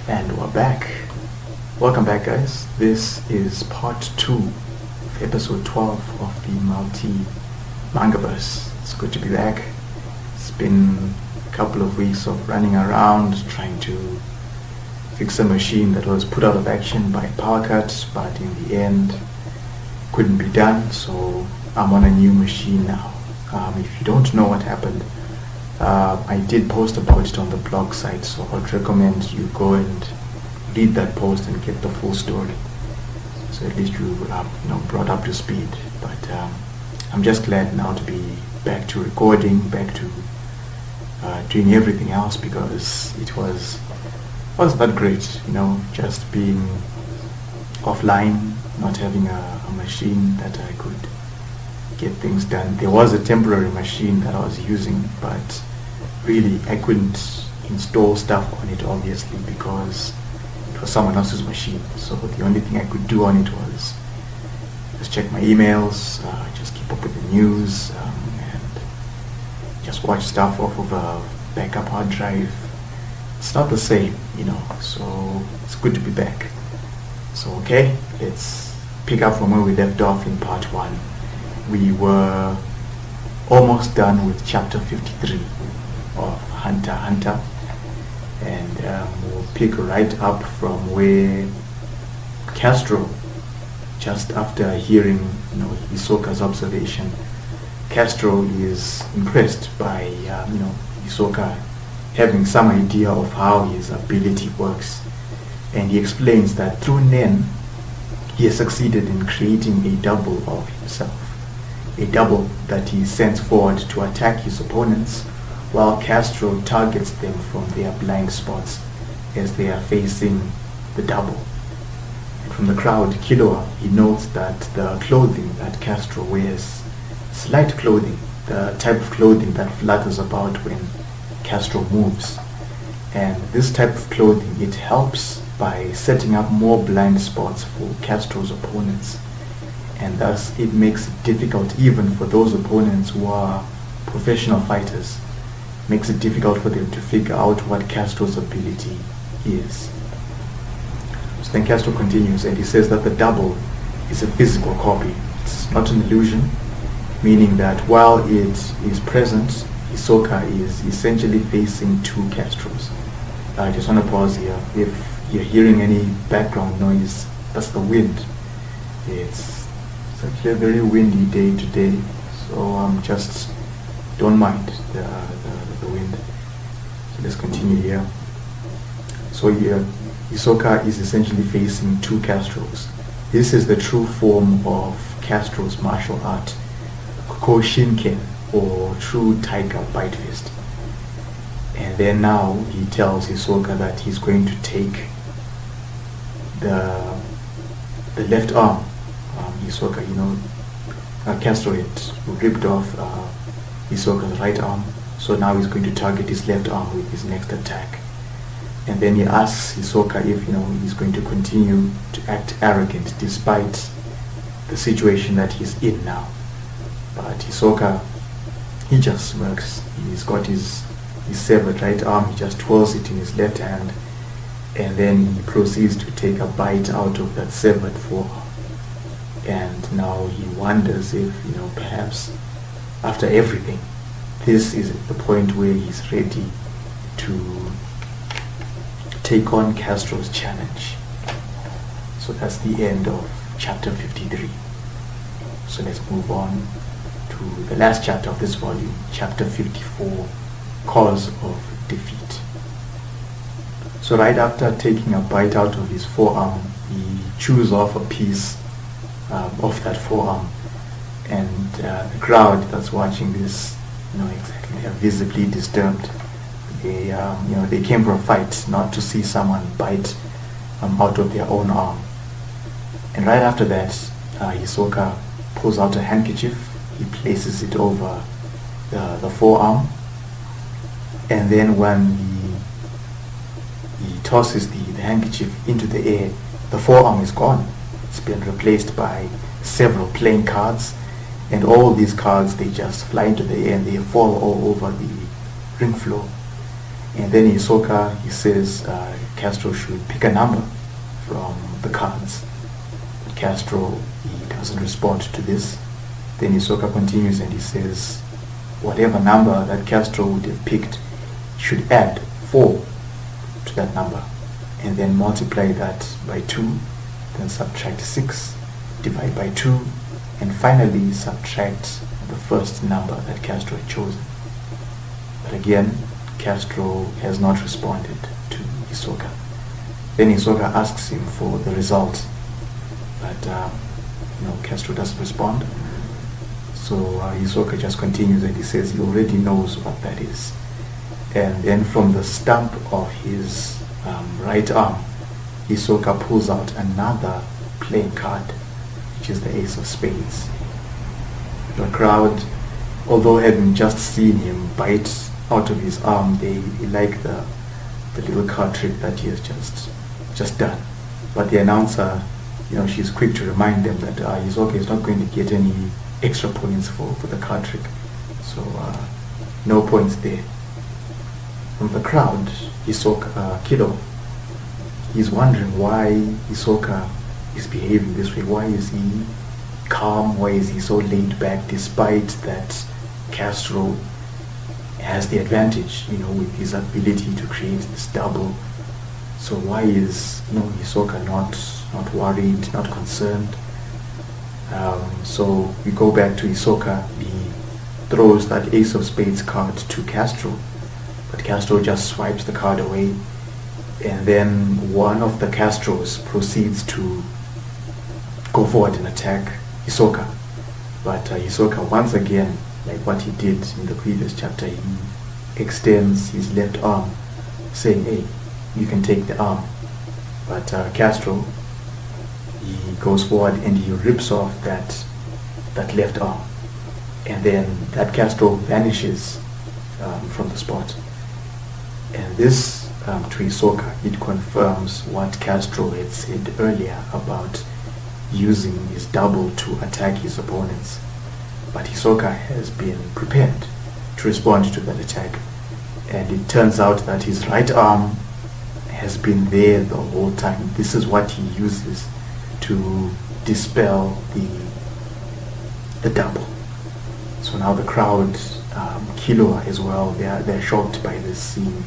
And we're back. Welcome back, guys. This is part 2 of episode 12 of the MultiMangaverse. It's good to be back. It's been a couple of weeks of running around trying to fix a machine that was put out of action by power cut, but in the end couldn't be done, so I'm on a new machine now. If you don't know what happened, I did post about it on the blog site, so I'd recommend you go and read that post and get the full story, so at least you brought up to speed. But I'm just glad now to be back to recording, back to doing everything else, because it wasn't that great, just being offline, not having a machine that I could get things done. There was a temporary machine that I was using, but really I couldn't install stuff on it, obviously, because it was someone else's machine. So the only thing I could do on it was just check my emails, just keep up with the news, and just watch stuff off of a backup hard drive. It's not the same, so it's good to be back. So okay, let's pick up from where we left off in part 1. We were almost done with chapter 53 of Hunter x Hunter, and we'll pick right up from where Castro, just after hearing Hisoka's observation, Castro is impressed by Hisoka having some idea of how his ability works, and he explains that through Nen he has succeeded in creating a double of himself, a double that he sends forward to attack his opponents, while Castro targets them from their blind spots as they are facing the double. And from the crowd, Killua, he notes that the clothing that Castro wears is light clothing, the type of clothing that flutters about when Castro moves. And this type of clothing, it helps by setting up more blind spots for Castro's opponents, and thus it makes it difficult even for those opponents who are professional fighters. Makes it difficult for them to figure out what Castro's ability is. So then Castro continues, and he says that the double is a physical copy. It's not an illusion, meaning that while it is present, Hisoka is essentially facing two Castros. I just want to pause here. If you're hearing any background noise, that's the wind. It's actually a very windy day today, so just don't mind the wind. So let's continue here. So here, Hisoka is essentially facing two Castros. This is the true form of Castro's martial art, Kokoshinken, or true tiger bite fist. And then now he tells Hisoka that he's going to take the left arm. Hisoka, Castro had ripped off Hisoka's right arm, so now he's going to target his left arm with his next attack. And then he asks Hisoka if he's going to continue to act arrogant despite the situation that he's in now. But Hisoka, he just smirks. He's got his severed right arm, he just twirls it in his left hand, and then he proceeds to take a bite out of that severed forearm. And now he wonders if, perhaps after everything, this is the point where he's ready to take on Castro's challenge. So that's the end of chapter 53. So let's move on to the last chapter of this volume, chapter 54, Cause of Defeat. So right after taking a bite out of his forearm, he chews off a piece of that forearm, and the crowd that's watching this, exactly, they're visibly disturbed. They came for a fight, not to see someone bite out of their own arm. And right after that, Hisoka pulls out a handkerchief. He places it over the forearm, and then when he tosses the handkerchief into the air, the forearm is gone. It's been replaced by several playing cards, and all these cards, they just fly into the air and they fall all over the ring floor. And then Hisoka, he says Castro should pick a number from the cards. But Castro, he doesn't respond to this. Then Hisoka continues and he says, whatever number that Castro would have picked, should add 4 to that number, and then multiply that by 2, then subtract 6, divide by 2, and finally subtract the first number that Castro had chosen. But again, Castro has not responded to Hisoka. Then Hisoka asks him for the result, but Castro doesn't respond. So Hisoka just continues and he says he already knows what that is. And then from the stump of his right arm, Hisoka pulls out another playing card, which is the Ace of Spades. The crowd, although having just seen him bite out of his arm, they like the little card trick that he has just done. But the announcer, she's quick to remind them that Hisoka is not going to get any extra points for the card trick. So no points there. From the crowd, Hisoka, Kido, he's wondering why Hisoka is behaving this way. Why is he calm? Why is he so laid back despite that Castro has the advantage, with his ability to create this double? So why is Hisoka not worried, not concerned? So we go back to Hisoka. He throws that Ace of Spades card to Castro, but Castro just swipes the card away, and then one of the Castros proceeds to go forward and attack Hisoka. But Hisoka, once again, like what he did in the previous chapter, he extends his left arm, saying, hey, you can take the arm. But Castro, he goes forward and he rips off that left arm, and then that Castro vanishes from the spot. And this to Hisoka, it confirms what Castro had said earlier about using his double to attack his opponents. But Hisoka has been prepared to respond to that attack, and it turns out that his right arm has been there the whole time. This is what he uses to dispel the double. So now the crowd, Killua as well, they're shocked by this scene,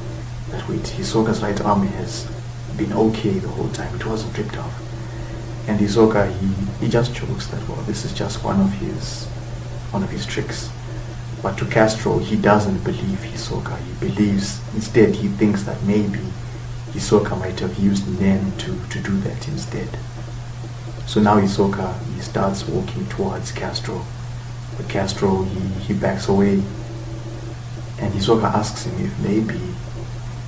that wait, Hisoka's right arm has been okay the whole time, it wasn't ripped off. And Hisoka, he just jokes that, well, this is just one of his tricks. But to Castro, he doesn't believe Hisoka. He believes, instead he thinks that maybe Hisoka might have used Nen to do that instead. So now Hisoka, he starts walking towards Castro, but Castro, he backs away, and Hisoka asks him if maybe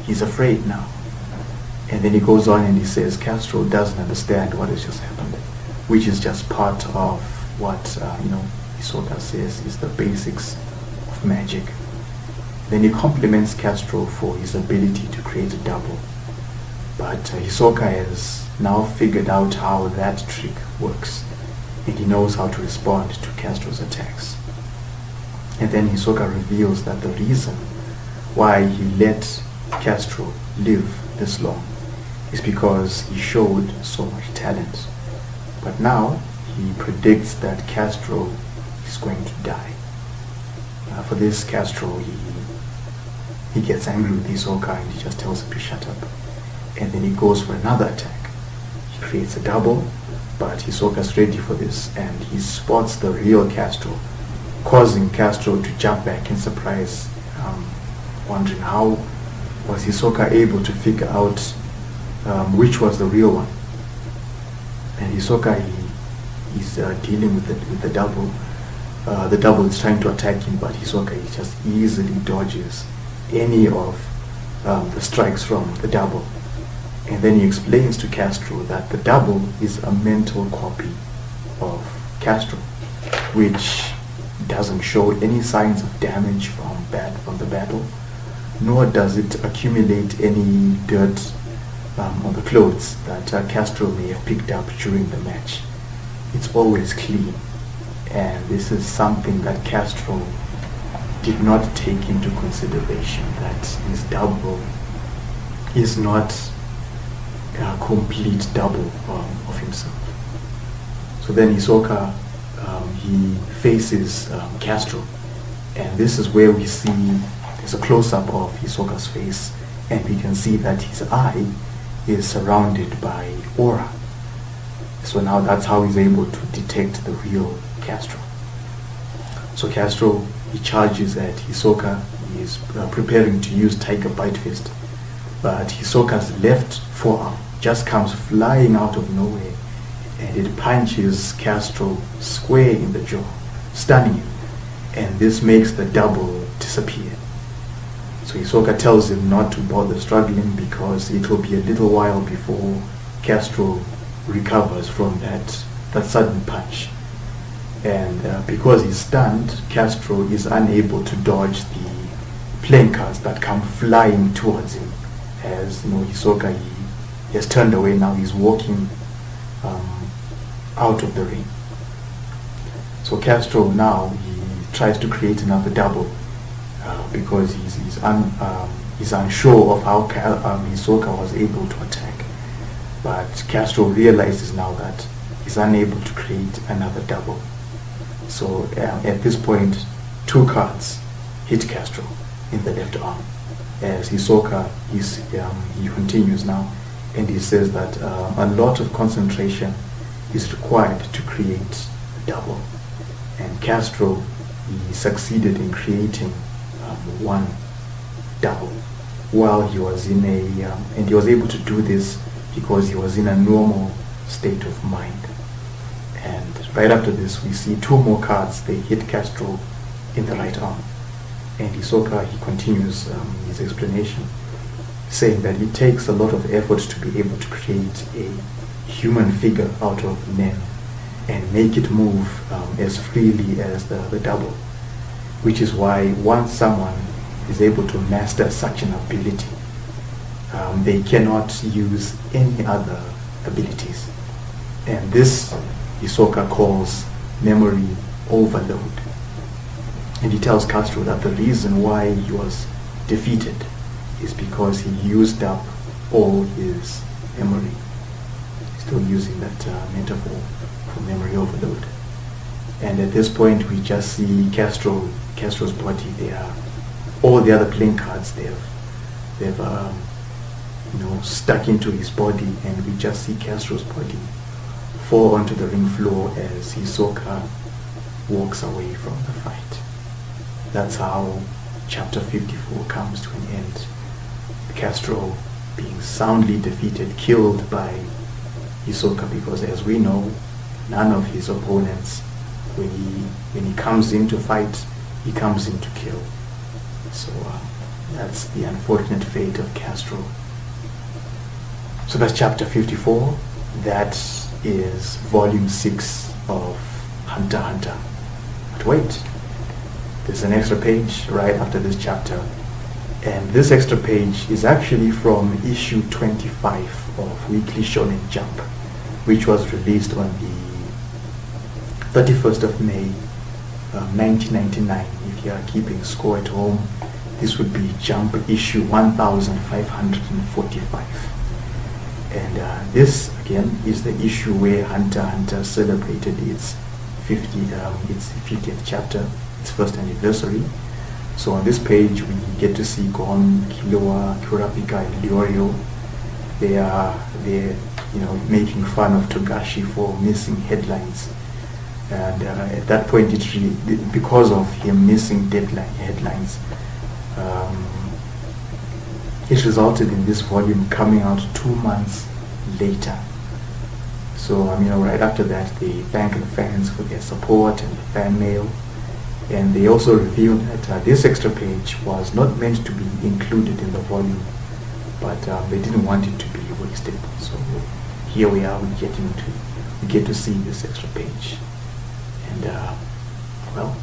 he's afraid now. And then he goes on and he says Castro doesn't understand what has just happened, which is just part of what Hisoka says is the basics of magic. Then he compliments Castro for his ability to create a double. But Hisoka has now figured out how that trick works, and he knows how to respond to Castro's attacks. And then Hisoka reveals that the reason why he let Castro live this long is because he showed so much talent. But now he predicts that Castro is going to die. For this, Castro, he gets angry with Hisoka and he just tells him to shut up. And then he goes for another attack. He creates a double, but Hisoka's ready for this, and he spots the real Castro, causing Castro to jump back in surprise, wondering how was Hisoka able to figure out which was the real one. And Hisoka, he's dealing with the double. The double is trying to attack him, but Hisoka, he just easily dodges any of the strikes from the double. And then he explains to Castro that the double is a mental copy of Castro, which doesn't show any signs of damage from the battle, nor does it accumulate any dirt on the clothes that Castro may have picked up during the match. It's always clean, and this is something that Castro did not take into consideration, that his double is not complete double of himself. So then Hisoka, he faces Castro, and this is where we see there's a close-up of Hisoka's face, and we can see that his eye is surrounded by aura. So now that's how he's able to detect the real Castro. So Castro, he charges at Hisoka. He is preparing to use Tiger Bite Fist, but Hisoka's left forearm just comes flying out of nowhere, and it punches Castro square in the jaw, stunning him, and this makes the double disappear. So Hisoka tells him not to bother struggling because it will be a little while before Castro recovers from that sudden punch. And because he's stunned, Castro is unable to dodge the playing cards that come flying towards him. As Hisoka, he has turned away now. He's walking out of the ring. So Castro now, he tries to create another double because he's unsure of how Hisoka was able to attack. But Castro realizes now that he's unable to create another double. So at this point, 2 cards hit Castro in the left arm. As Hisoka, he continues now, and he says that a lot of concentration is required to create a double. And Castro, he succeeded in creating 1 double while he was in and he was able to do this because he was in a normal state of mind. And right after this, we see 2 more cards. They hit Castro in the right arm. And Hisoka, he continues his explanation, saying that it takes a lot of effort to be able to create a human figure out of men and make it move as freely as the double, which is why once someone is able to master such an ability, they cannot use any other abilities. And this Hisoka calls memory overload. And he tells Castro that the reason why he was defeated is because he used up all his memory. Still using that metaphor for memory overload. And at this point, we just see Castro's body. All the other playing cards. They've stuck into his body, and we just see Castro's body fall onto the ring floor as Hisoka walks away from the fight. That's how chapter 54 comes to an end. Castro being soundly defeated, killed by Hisoka, because as we know, none of his opponents, when he comes in to fight, he comes in to kill. So that's the unfortunate fate of Castro. So that's chapter 54. That is volume 6 of Hunter x Hunter. But wait, there's an extra page right after this chapter, and this extra page is actually from issue 25 of Weekly Shonen Jump, which was released on the 31st of May 1999. If you are keeping score at home, this would be Jump issue 1545. And this again is the issue where Hunter x Hunter celebrated its 50th chapter, its first anniversary. So on this page we get to see Gon, Killua, Kurapika, and Leorio. They're making fun of Togashi for missing headlines. And at that point, because of him missing headlines, it resulted in this volume coming out 2 months later. So right after that, they thank the fans for their support and the fan mail, and they also revealed that this extra page was not meant to be included in the volume, but they didn't want it to be wasted. So here we are, we get to see this extra page, and well,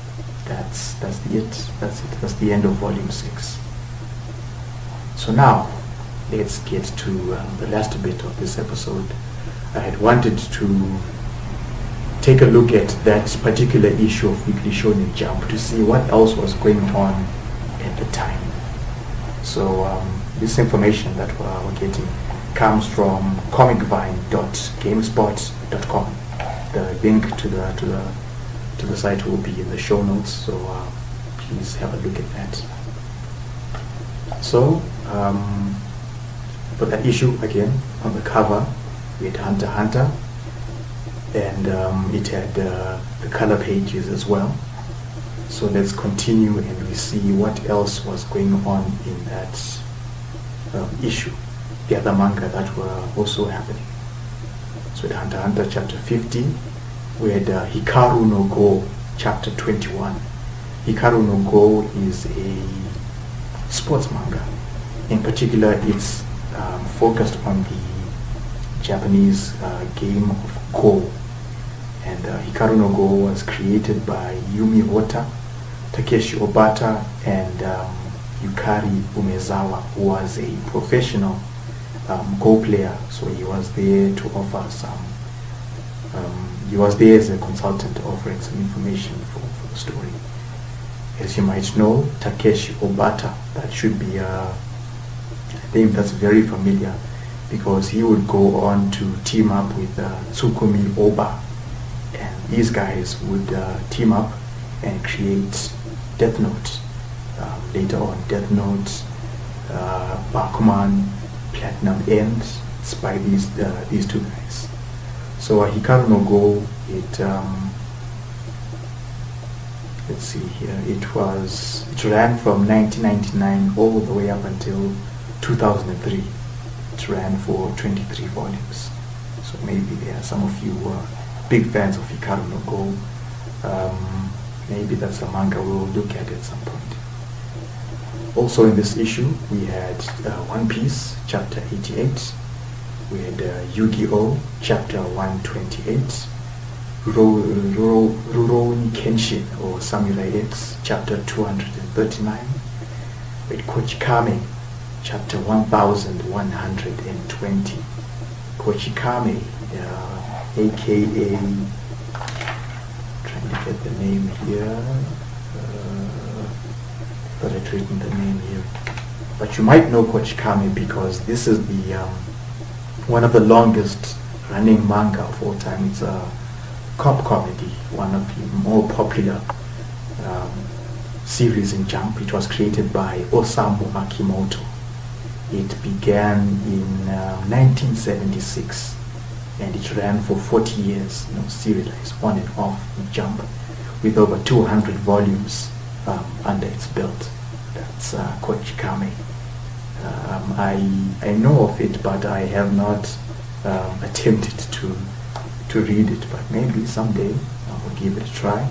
that's it. That's the end of volume 6. So now let's get to the last bit of this episode. I had wanted to take a look at that particular issue of Weekly Shonen Jump to see what else was going on at the time. So this information that we're getting comes from comicvine.gamespot.com. The link to the site will be in the show notes, so please have a look at that. So for that issue, again, on the cover we had Hunter x Hunter, and it had the color pages as well. So let's continue and we see what else was going on in that issue, the other manga that were also happening. So with Hunter x Hunter chapter 50, we had Hikaru no Go chapter 21. Hikaru no Go is a sports manga. In particular, it's focused on the Japanese game of Go. And Hikaru no Go was created by Yumi Ota, Takeshi Obata, and Yukari Umezawa, who was a professional Go player. So he was there to offer some, he was there as a consultant offering some information for the story. As you might know, Takeshi Obata, that should be a name that's very familiar, because he would go on to team up with Tsukumi Oba, and these guys would team up and create Death Note. Later on, Death Note, Bakuman, Platinum End, it's by these two guys. So Hikaru no Go, it let's see here, it ran from 1999 all the way up until 2003. It ran for 23 volumes. So maybe there are some of you who are big fans of Hikaru no Go. Maybe that's a manga we'll look at some point. Also in this issue, we had One Piece, chapter 88. We had Yu-Gi-Oh! Chapter 128. Rurouni Kenshin, or Samurai X, chapter 239. We had Kochikame, chapter 1120. Kochikame, aka, trying to get the name here, but I'd written the name here. But you might know Kochikame because this is the one of the longest running manga of all time. It's a cop comedy, one of the more popular series in Jump. It was created by Osamu Akimoto. It began in 1976 and it ran for 40 years, serialized on and off in Jump, with over 200 volumes under its belt. That's Kochikame. I know of it, but I have not attempted to read it, but maybe someday I will give it a try.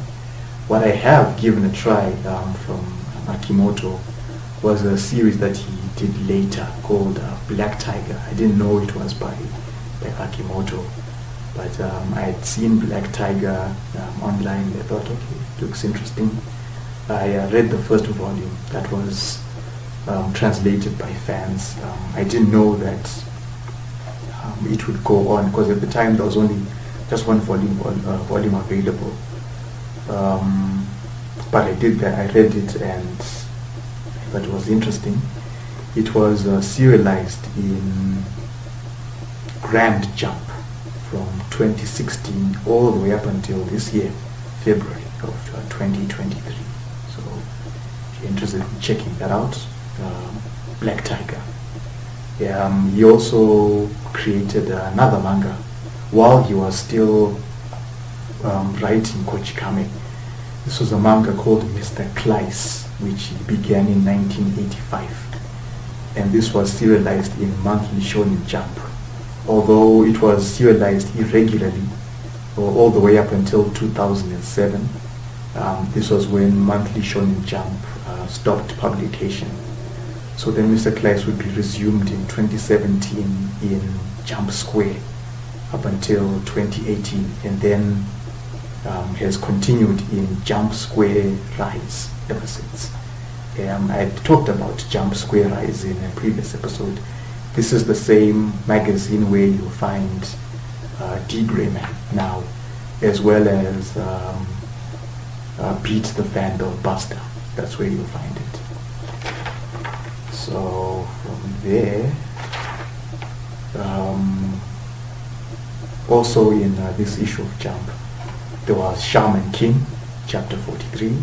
What I have given a try from Akimoto was a series that he did later called Black Tiger. I didn't know it was by Akimoto, but I had seen Black Tiger online. I thought, okay, it looks interesting. I read the first volume that was translated by fans. I didn't know that it would go on, because at the time there was only just one volume available. But I did that. I read it and I thought it was interesting. It was serialized in Grand Jump from 2016 all the way up until this year, February of 2023. So if you're interested in checking that out, Black Tiger. He also created another manga while he was still writing Kochikame. This was a manga called Mr. Kleiss, which began in 1985. And this was serialized in Monthly Shonen Jump. Although it was serialized irregularly, all the way up until 2007. This was when Monthly Shonen Jump stopped publication. So then Mr. Kleiss would be resumed in 2017 in Jump Square up until 2018, and then has continued in Jump Square Rise ever since. I had talked about Jump Square Rise in a previous episode. This is the same magazine where you'll find D-Greyman now, as well as Beat the Vandal Buster. That's where you'll find it. So from there, Also in this issue of Jump, there was Shaman King, chapter 43.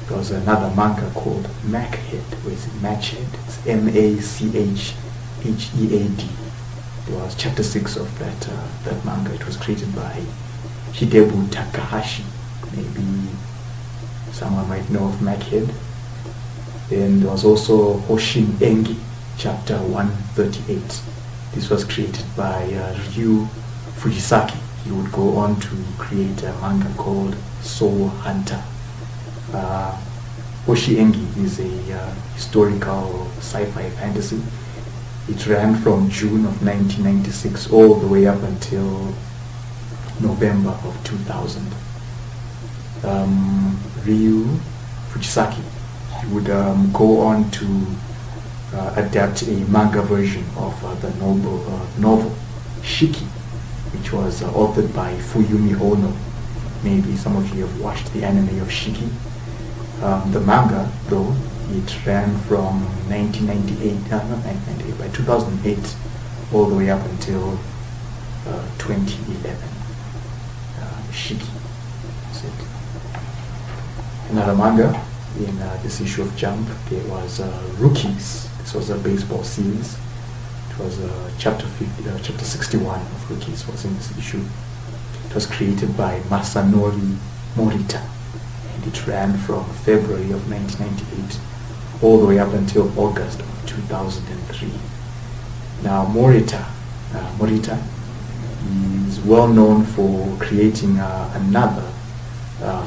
There was another manga called Machhead, or is it Machhead? It's Machhead. There was chapter 6 of that manga. It was created by Hidebu Takahashi. Maybe someone might know of Machhead. Then there was also Hoshin Engi, chapter 138. This was created by Ryu Fujisaki. He would go on to create a manga called Soul Hunter. Hoshi Engi is a historical sci-fi fantasy. It ran from June of 1996 all the way up until November of 2000. Ryu Fujisaki, he would go on to adapt a manga version of the novel Shiki, which was authored by Fuyumi Ono. Maybe some of you have watched the anime of Shiki. The manga, though, it ran from 1998, not 1998, by 2008, all the way up until 2011. Shiki, that's it. Another manga in this issue of Jump, there was Rookies. This was a baseball series. It was chapter 61 of Rookies was in this issue. It was created by Masanori Morita, and it ran from February of 1998 all the way up until August of 2003. Now Morita is well known for creating another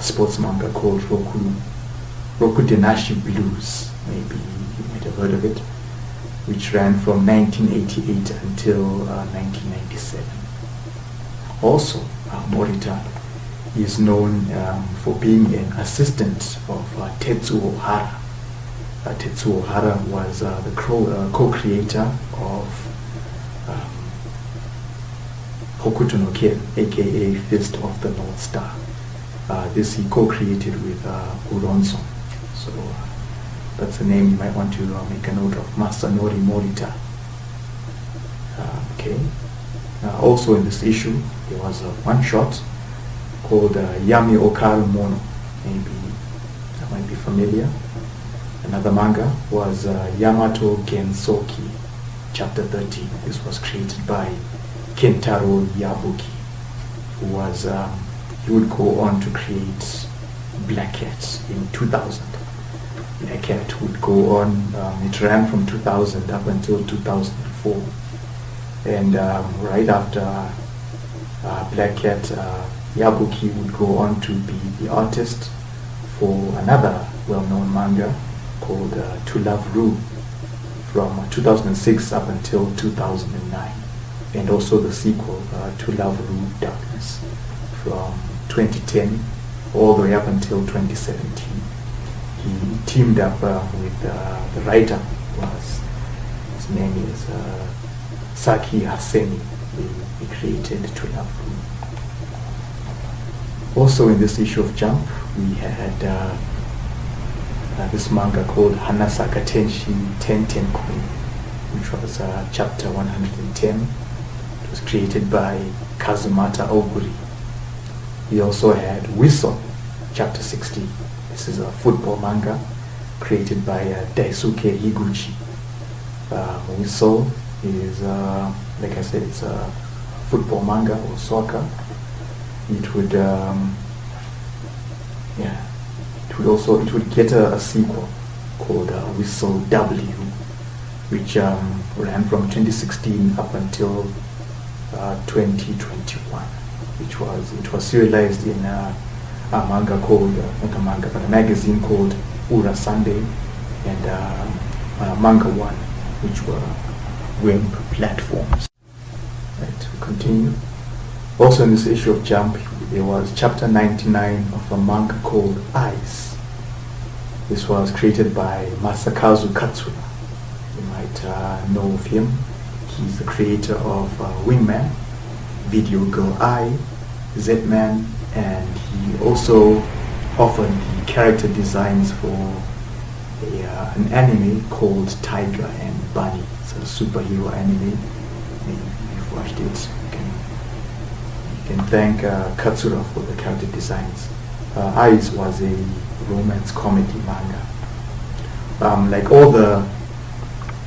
sports manga called Roku Denashi Blues. Maybe you might have heard of it, which ran from 1988 until 1997. Also, Morita is known for being an assistant of Tetsuo Hara. Tetsuo Hara was the co-creator of Hokuto no Ken, aka Fist of the North Star. This he co-created with Uronson. So that's a name you might want to make a note of, Masanori Morita. Okay. Also in this issue, there was a one-shot called Yami Okaru Mono. Maybe that might be familiar. Another manga was Yamato Gensoki, chapter 13. This was created by Kentaro Yabuki, who was he would go on to create Black Cat in 2000. Black Cat would go on, it ran from 2000 up until 2004. And right after Black Cat, Yabuki would go on to be the artist for another well-known manga called To Love Ru from 2006 up until 2009. And also the sequel, To Love Ru Darkness, from 2010 all the way up until 2017. He teamed up with the writer, his name is Saki Hasemi. He created To Love Ru. Also in this issue of Jump, we had this manga called Hanasaka Tenshi Tentenku, which was chapter 110. It was created by Kazumata Oguri. We also had Whistle, chapter 60. This is a football manga created by Daisuke Higuchi. Whistle is, like I said, it's a football manga or soccer. It would, it would get a sequel called Whistle W, which ran from 2016 up until 2021, it was serialized in a manga called, not a manga, but a magazine called Ura Sunday, and Manga One, which were web platforms. Right, we continue. Also in this issue of Jump, there was chapter 99 of a manga called Eyes. This was created by Masakazu Katsura. You might know of him. He's the creator of Wingman, Video Girl Eye, Z-Man, and he also offered the character designs for an anime called Tiger and Bunny. It's a superhero anime. Maybe watched it, you can thank Katsura for the character designs. Eyes was a romance comedy manga. Like all the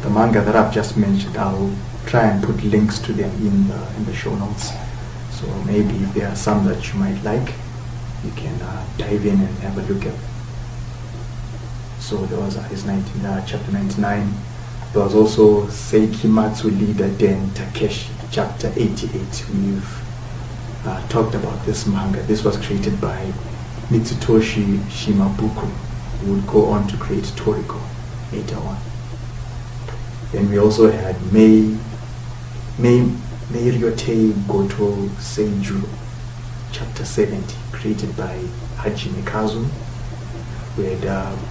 manga that I've just mentioned, I'll try and put links to them in the show notes. So maybe if there are some that you might like, you can dive in and have a look at. So there was chapter 99. There was also Seikimatsu Leader Den Takeshi, chapter 88. We've talked about this manga. This was created by Mitsutoshi Shimabuku, who would go on to create Toriko later on. Then we also had Meiryote Goto Seijuro, chapter 70, created by Hajime Kazu. We had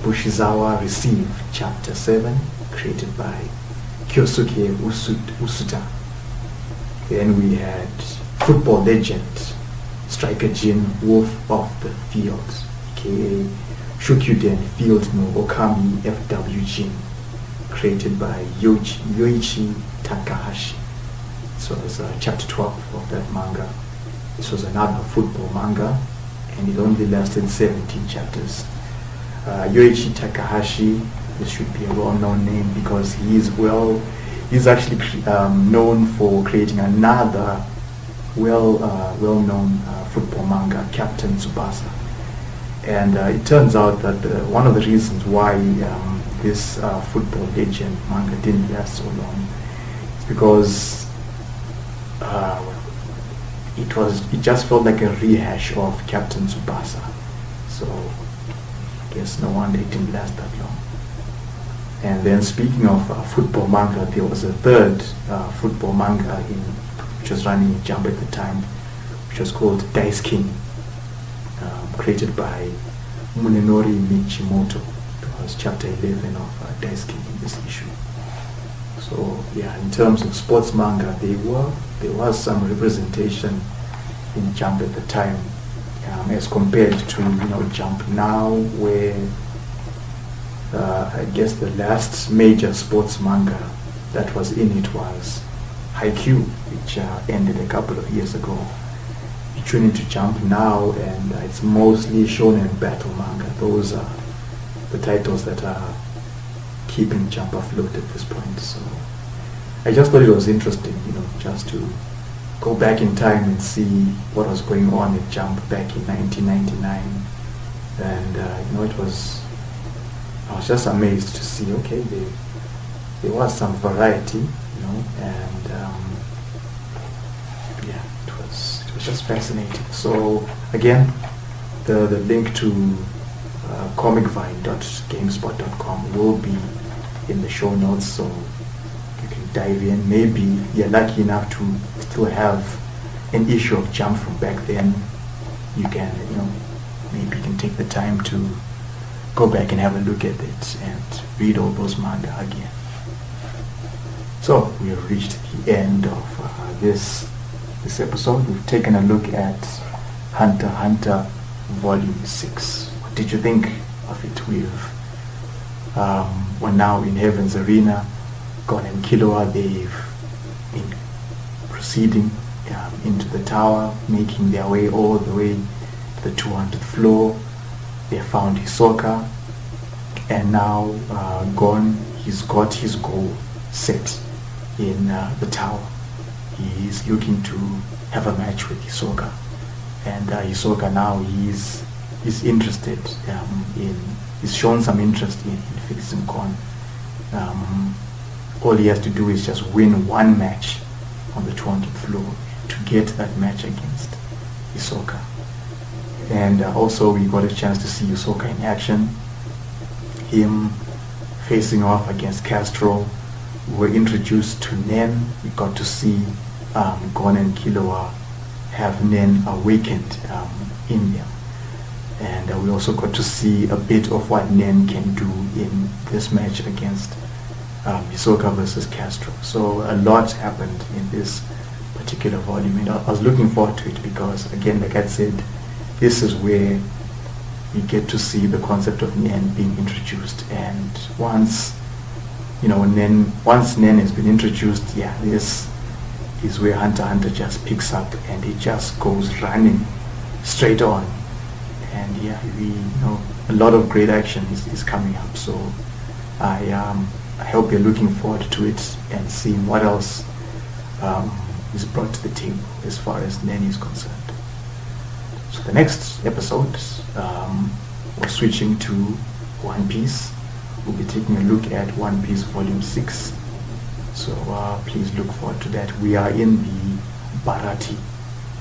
Bushizawa Receive, chapter 7, created by Kyosuke Usuta. Then we had Football Legend, Striker Jin, Wolf of the Field, aka Shukuden Field no Okami FW Jin, created by Yoichi Takahashi. So it was chapter 12 of that manga. This was another football manga, and it only lasted 17 chapters. Yoichi Takahashi, this should be a well-known name because he's actually known for creating another well-known football manga, Captain Tsubasa. And it turns out that one of the reasons why this football legend manga didn't last so long is because it just felt like a rehash of Captain Tsubasa. So I guess no wonder it didn't last that long. And then speaking of football manga, there was a third football manga which was running in Jump at the time, which was called Dice King, created by Munenori Michimoto. It was chapter 11 of Dice King in this issue. So yeah, in terms of sports manga, there was some representation in Jump at the time, as compared to Jump now, where I guess the last major sports manga that was in it was Haikyuu, which ended a couple of years ago. You tune into Jump now, and it's mostly shonen battle manga. Those are the titles that are keeping Jump afloat at this point. So I just thought it was interesting, just to go back in time and see what was going on at Jump back in 1999. And I was just amazed to see, okay, there was some variety, and yeah, it was just fascinating. So again, the link to comicvine.gamespot.com will be in the show notes, so you can dive in. Maybe you're lucky enough to still have an issue of Jump from back then. You can, maybe you can take the time to go back and have a look at it and read all those manga again. So we have reached the end of this episode. We've taken a look at Hunter x Hunter Volume 6. What did you think of it? We're now in Heaven's Arena. Gon and Killua, they've been proceeding into the tower, making their way all the way to the 200th floor. They found Hisoka, and now Gon, he's got his goal set in the tower. He's looking to have a match with Hisoka, and Hisoka now he's interested he's shown some interest in fixing Gon. All he has to do is just win one match on the 200th floor to get that match against Hisoka. And also we got a chance to see Hisoka in action, him facing off against Castro. We were introduced to Nen. We got to see Gon and Killua have Nen awakened in them. And we also got to see a bit of what Nen can do in this match against Hisoka versus Castro. So a lot happened in this particular volume, and I was looking forward to it because, again, like I said, this is where we get to see the concept of Nen being introduced. And once Nen has been introduced, yeah, this is where Hunter x Hunter just picks up and it just goes running straight on. And yeah, a lot of great action is coming up. So I hope you're looking forward to it and seeing what else is brought to the table as far as Nani is concerned. So the next episode, we're switching to One Piece. We'll be taking a look at One Piece Volume 6. So please look forward to that. We are in the Baratie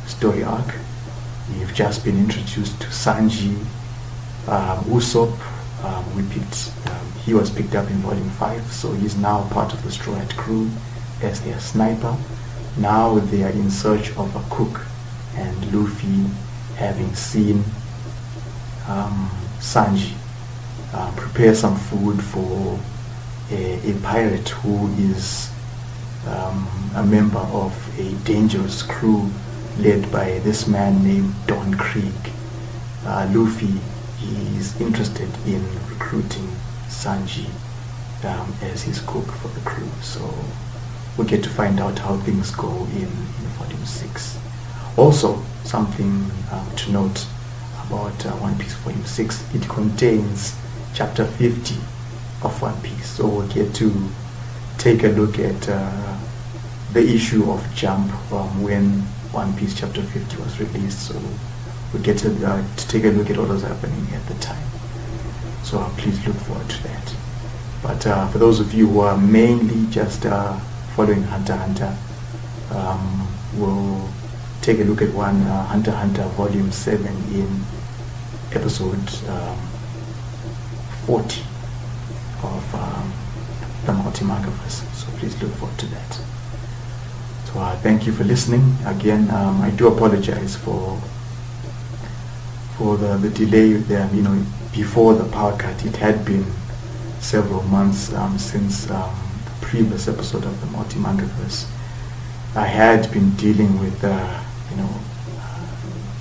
story arc. We've just been introduced to Sanji, Usopp. He was picked up in Volume 5, so he's now part of the Straw Hat crew as their sniper. Now they are in search of a cook, and Luffy, having seen Sanji prepare some food for a pirate who is a member of a dangerous crew led by this man named Don Krieg. Luffy is interested in recruiting Sanji as his cook for the crew. So we'll get to find out how things go in Volume 6. Also, something to note about One Piece Volume 6, it contains Chapter 50 of One Piece. So we'll get to take a look at the issue of Jump when One Piece Chapter 50 was released. So we'll get to take a look at what was happening at the time. So please look forward to that. But for those of you who are mainly just following Hunter x Hunter, we'll take a look at Hunter x Hunter Volume 7 in episode 40 of the MultiMangaverse. So please look forward to that. So thank you for listening. Again, I do apologize for the delay there. Before the power cut, it had been several months since the previous episode of the MultiMangaverse. I had been dealing with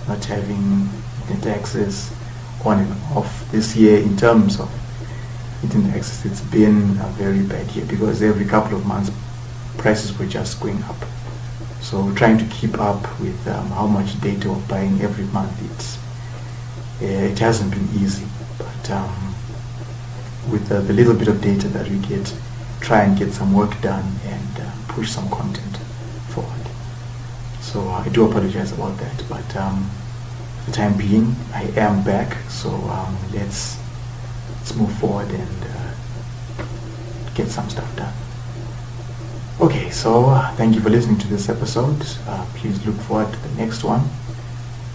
not having internet access on and off. This year, in terms of internet access, it's been a very bad year because every couple of months prices were just going up. So trying to keep up with how much data we're buying every month, it hasn't been easy. But with the little bit of data that we get, try and get some work done and push some content forward. So I do apologize about that, but for the time being, I am back. So let's move forward and get some stuff done. Okay, so thank you for listening to this episode. Please look forward to the next one.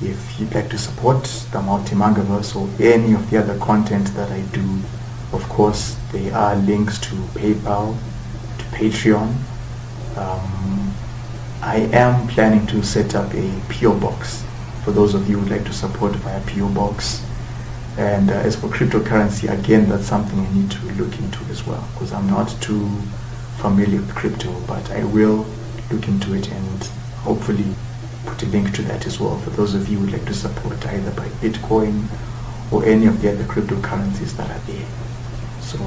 If you'd like to support the MultiMangaverse or any of the other content that I do, of course, there are links to PayPal, to Patreon. I am planning to set up a PO box for those of you who would like to support via PO box. And as for cryptocurrency, again, that's something I need to look into as well, because I'm not too familiar with crypto, but I will look into it and hopefully put a link to that as well for those of you who would like to support either by Bitcoin or any of the other cryptocurrencies that are there. So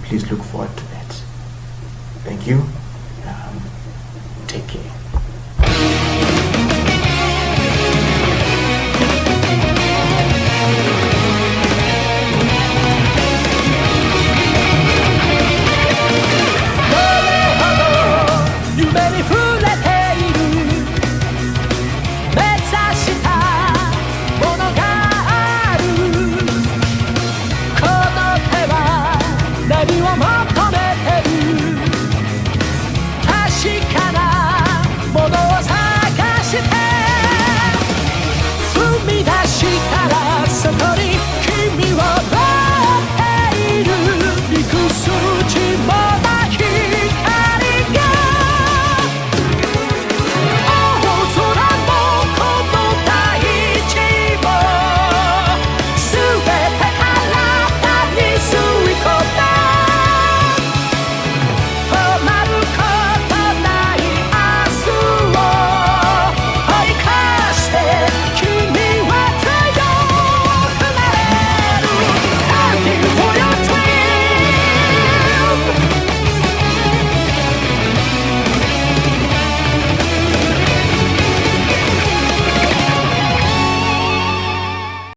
please look forward to that. Thank you. Take care.